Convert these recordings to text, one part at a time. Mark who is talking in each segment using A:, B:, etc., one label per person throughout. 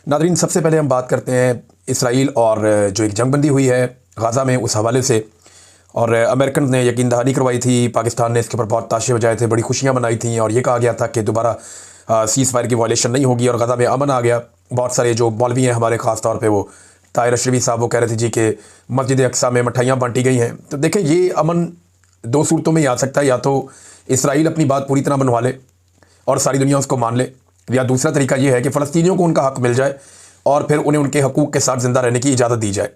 A: Nadreen, सबसे पहले हम बात करते हैं इसराइल और जो एक जंगबंदी हुई है गाज़ा में उस हवाले से। और अमेरिकन ने यकीन दहानी करवाई थी, पाकिस्तान ने इसके ऊपर बहुत ताशे बजाए थे, बड़ी खुशियां मनाई थी और ये कहा गया था कि दोबारा सीज़ फायर की वायलेशन नहीं होगी और गाज़ा में अमन आ गया। बहुत सारे जो मौलवी हैं हमारे, ख़ास तौर पे वो ताहिर अशरफी साहब, वो कह रहे थे जी कि मस्जिद अक्सा में मिठाइयाँ बांटी गई हैं। तो देखें, ये अमन दो सूरतों में ही आ सकता है, या तो इसराइल अपनी बात पूरी तरह मनवा ले और सारी दुनिया उसको मान ले, या दूसरा तरीका ये है कि फ़लस्तीनियों को उनका हक़ मिल जाए और फिर उन्हें उनके हकूक़ के साथ ज़िंदा रहने की इजाज़त दी जाए।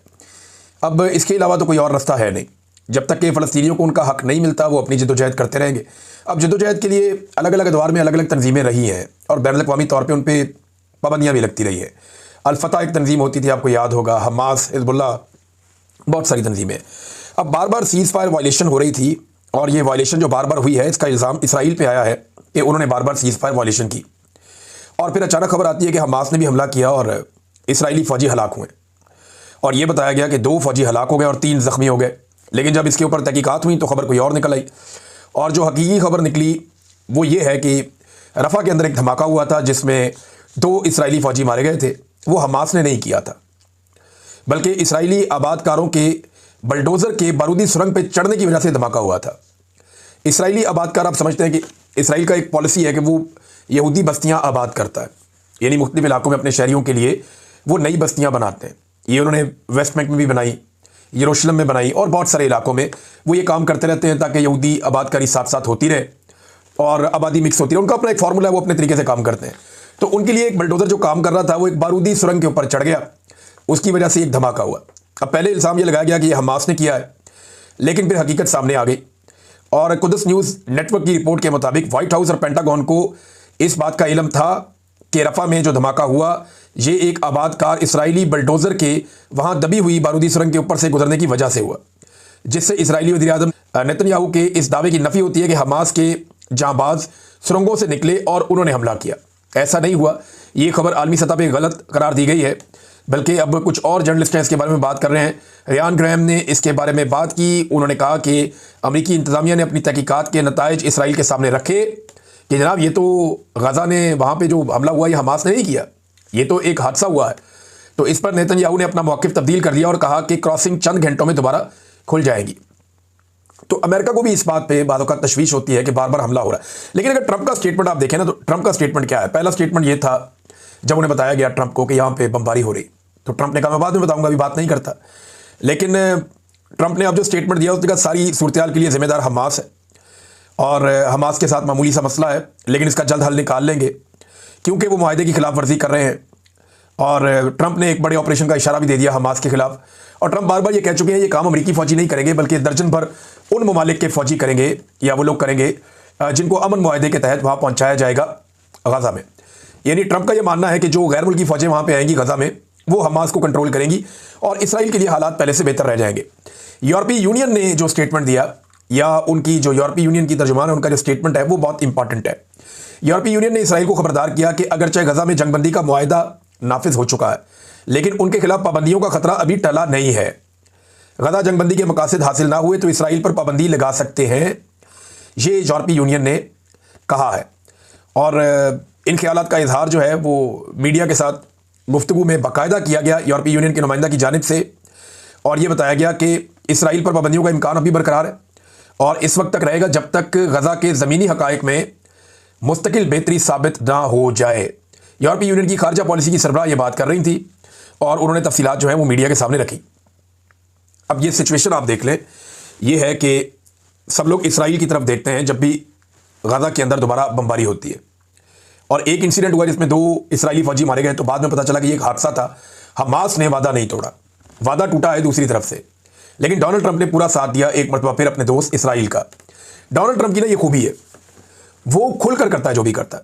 A: अब इसके अलावा तो कोई और रास्ता है नहीं। जब तक कि फ़लस्तीनियों को उनका हक़ नहीं मिलता, वो अपनी जद्दोजहद करते रहेंगे। अब जद्दोजहद के लिए अलग अलग अदवार में अलग अलग तंजीमें रही हैं और बैनुल अक़वामी तौर पर उन पर पाबंदियाँ भी लगती रही है। अल-फतह एक तंजीम होती थी, आपको याद होगा, हमास, हिज़्बुल्लाह, बहुत सारी तंजीमें। अब बार बार सीज़ फायर वायलेशन हो रही थी और ये वायलेशन जो बार बार हुई है, इसका इल्ज़ाम इसराइल पे आया है कि उन्होंने बार बार सीज़ फायर वायलेशन की। और फिर अचानक खबर आती है कि हमास ने भी हमला किया और इसराइली फ़ौजी हलाक हुए और ये बताया गया कि 2 फ़ौजी हलाक हो गए और 3 ज़ख्मी हो गए। लेकिन जब इसके ऊपर तहकीकात हुई तो खबर कोई और निकल आई और जो हकीकी खबर निकली वो ये है कि रफ़ा के अंदर एक धमाका हुआ था जिसमें 2 इसराइली फ़ौजी मारे गए थे। वो हमास ने नहीं किया था, बल्कि इसराइली आबादकारों के बलडोज़र के बारूदी सुरंग पर चढ़ने की वजह से धमाका हुआ था। इसराइली आबादकार, आप समझते हैं कि इसराइल का एक पॉलिसी है कि वो यहूदी बस्तियां आबाद करता है, यानी मुख्तलिफ इलाकों में अपने शहरियों के लिए वो नई बस्तियां बनाते हैं। ये उन्होंने वेस्ट बैंक में भी बनाई, यरूशलेम में बनाई और बहुत सारे इलाकों में वो ये काम करते रहते हैं ताकि यहूदी आबादकारी साथ साथ होती रहे और आबादी मिक्स होती रहे। उनका अपना एक फार्मूला है, वो अपने तरीके से काम करते हैं। तो उनके लिए एक बलडोज़र जो काम कर रहा था वो एक बारूदी सुरंग के ऊपर चढ़ गया, उसकी वजह से एक धमाका हुआ। अब पहले इल्ज़ाम ये लगाया गया कि ये हमास ने किया है, लेकिन फिर हकीकत सामने आ गई और कुदस न्यूज़ नेटवर्क की रिपोर्ट के मुताबिक व्हाइट हाउस और पेंटागन को इस बात का इल्म था कि रफ़ा में जो धमाका हुआ ये एक आबादकार इसराइली बलडोज़र के वहाँ दबी हुई बारूदी सुरंग के ऊपर से गुजरने की वजह से हुआ, जिससे इसराइली वज़ीर-ए-आज़म नेतन्याहू के इस दावे की नफ़ी होती है कि हमास के जांबाज सुरंगों से निकले और उन्होंने हमला किया। ऐसा नहीं हुआ, ये खबर आलमी सतह पर गलत करार दी गई है, बल्कि अब कुछ और जर्नलिस्ट हैं इसके बारे में बात कर रहे हैं। रियान ग्रैम ने इसके बारे में बात की। उन्होंने कहा कि अमरीकी इंतज़ामिया ने अपनी तहकीकात के नताइज इसराइल के सामने रखे कि जनाब ये तो गाज़ा ने वहाँ पे जो हमला हुआ ये हमास ने नहीं किया, ये तो एक हादसा हुआ है। तो इस पर नेतन्याहू ने अपना मौक़िफ़ तब्दील कर दिया और कहा कि क्रॉसिंग चंद घंटों में दोबारा खुल जाएगी। तो अमेरिका को भी इस बात पे बातों का तशवीश होती है कि बार बार हमला हो रहा है। लेकिन अगर ट्रंप का स्टेटमेंट आप देखें ना, तो ट्रंप का स्टेटमेंट क्या है? पहला स्टेटमेंट ये था जब उन्हें बताया गया ट्रंप को कि यहाँ पे बमबारी हो रही, तो ट्रंप ने कहा मैं बाद में बताऊंगा, अभी बात नहीं करता। लेकिन ट्रंप ने अब जो स्टेटमेंट दिया उसने कहा सारी सूरत के लिए जिम्मेदार हमास है और हमास के साथ मामूली सा मसला है, लेकिन इसका जल्द हल निकाल लेंगे क्योंकि वो मुआहदे की खिलाफ वर्जी कर रहे हैं। और ट्रंप ने एक बड़े ऑपरेशन का इशारा भी दे दिया हमास के खिलाफ। और ट्रंप बार बार ये कह चुके हैं ये काम अमरीकी फ़ौजी नहीं करेंगे, बल्कि दर्जन भर उन ममालिक के फ़ौजी करेंगे या वो लोग करेंगे जिनको अमन मुआहदे के तहत वहाँ पहुँचाया जाएगा गाज़ा में। यानी ट्रंप का ये मानना है कि जो गैर मुल्की फ़ौजें वहाँ पर आएंगी गाज़ा में, वो हमास को कंट्रोल करेंगी और इसराइल के लिए हालात पहले से बेहतर रह जाएंगे। यूरोपीय यूनियन ने जो स्टेटमेंट दिया, या उनकी जो यूरोपीय यूनियन की तर्जुमान है, उनका जो स्टेटमेंट है वो बहुत इंपॉर्टेंट है। यूरोपीय यूनियन ने इसराइल को खबरदार किया कि अगरचे गाज़ा में जंगबंदी का मुआहदा नाफिज हो चुका है, लेकिन उनके खिलाफ पाबंदियों का खतरा अभी टला नहीं है। गाज़ा जंगबंदी के मकासद हासिल ना हुए तो इसराइल पर पाबंदी लगा सकते हैं, ये यूरोपीय यूनियन ने कहा है। और इन ख्यालात का इजहार जो है वो मीडिया के साथ गुफ्तगू में बाकायदा किया गया यूरोपीय यूनियन के नुमाइंदा की जानिब से, और यह बताया गया कि इसराइल पर पाबंदियों का इम्कान अभी बरकरार है और इस वक्त तक रहेगा जब तक गाज़ा के ज़मीनी हक़ाइक़ में मुस्तकिल बेहतरी साबित ना हो जाए। यूरोपीय यूनियन की खारजा पॉलिसी की सरबराह ये बात कर रही थी और उन्होंने तफसीलात जो है वो मीडिया के सामने रखी। अब ये सिचुएशन आप देख लें, ये है कि सब लोग इसराइल की तरफ देखते हैं जब भी गाज़ा के अंदर दोबारा बमबारी होती है। और एक इंसिडेंट हुआ जिसमें 2 इसराइली फ़ौजी मारे गए, तो बाद में पता चला कि ये एक हादसा था। हमास ने वादा नहीं तोड़ा, वादा टूटा है दूसरी तरफ से, लेकिन डोनाल्ड ट्रंप ने पूरा साथ दिया एक मरतबा फिर अपने दोस्त इसराइल का। डोनाल्ड ट्रंप की ना ये खूबी है, वो खुलकर करता है जो भी करता है।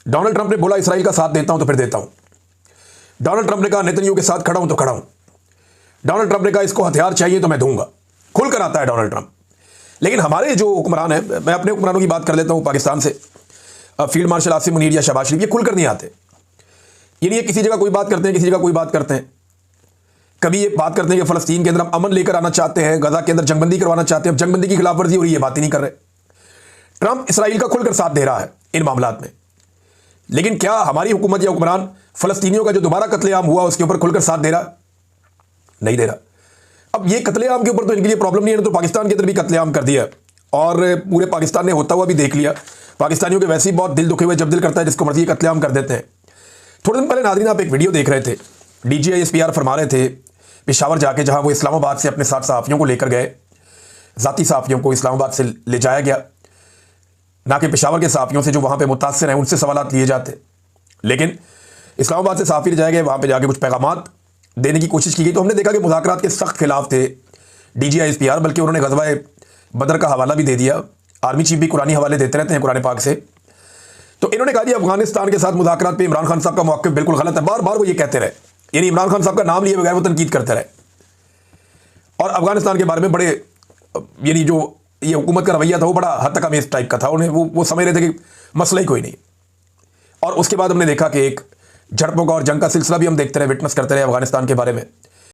A: डोनाल्ड ट्रंप ने बोला इसराइल का साथ देता हूं तो फिर देता हूं। डोनाल्ड ट्रंप ने कहा नेतन्याहू के साथ खड़ा हूं तो खड़ा हूं। डोनाल्ड ट्रंप ने कहा इसको हथियार चाहिए तो मैं दूंगा। खुलकर आता है डोनाल्ड ट्रंप। लेकिन हमारे जो हुक्मरान है, मैं अपने हुक्मरानों की बात कर लेता हूं पाकिस्तान से, फील्ड मार्शल आसिम मुनीर या शहबाज शरीफ, ये खुलकर नहीं आते। यानी ये किसी जगह कोई बात करते हैं, किसी जगह कोई बात करते हैं। कभी ये बात करते हैं कि फ़लस्तीन के अंदर हम अमन लेकर आना चाहते हैं, गाज़ा के अंदर जंगबंदी करवाना चाहते हैं, अब जंगबंदी की खिलाफ वर्जी हो रही है, बात ही नहीं कर रहे। ट्रंप इसराइल का खुलकर साथ दे रहा है इन मामलात में, लेकिन क्या हमारी हुकूमत या हुक्मरान फ़लस्तीनियों का जो दोबारा कत्लेआम हुआ उसके ऊपर खुलकर साथ दे रहा? नहीं दे रहा। अब ये कत्लेआम के ऊपर तो इनके लिए प्रॉब्लम नहीं है, तो पाकिस्तान के अंदर भी कत्लेआम कर दिया और पूरे पाकिस्तान ने होता हुआ भी देख लिया। पाकिस्तानियों के वैसे ही बहुत दिल दुखे हुए, जब दिल करता है जिसको मर्जी कत्लेआम कर देते हैं। थोड़े दिन पहले नाज़रीन आप एक वीडियो देख रहे थे, DGI-SPR फरमा रहे थे पेशावर जाके, जहां वो इस्लामाबाद से अपने साथ सहाफ़ियों को लेकर गए, ज़ाती सहाफ़ियों को इस्लामाबाद से ले जाया गया, ना कि पेशावर के सहाफ़ियों से जो वहाँ पे मुतासर हैं उनसे सवालात लिए जाते। लेकिन इस्लामाबाद से सहाफ़ी ले जाए गए, वहाँ पे जाके कुछ पैगामात देने की कोशिश की गई, तो हमने देखा कि मुज़ाकरात के सख्त खिलाफ थे DGI-SPR, बल्कि उन्होंने ग़ज़वा बदर का हवाला भी दे दिया। आर्मी चीफ भी कुरानी हवाले देते रहते हैं कुरान पाक से। तो इन्होंने कहा जी अफगानिस्तान के साथ मुज़ाकरात पे इमरान खान साहब का मौक़िफ़ बिल्कुल गलत है। बार बार वो ये कहते रहे, यानी इमरान खान साहब का नाम लिए बगैर वो तनकीद करते रहे और अफगानिस्तान के बारे में बड़े, यानी जो ये हुकूमत का रवैया था वो बड़ा हद तक अमेज़ टाइप का था। उन्हें वो समझ रहे थे कि मसला ही कोई नहीं। और उसके बाद हमने देखा कि एक झड़पों का और जंग का सिलसिला भी हम देखते रहे, विटनेस करते रहे अफगानिस्तान के बारे में।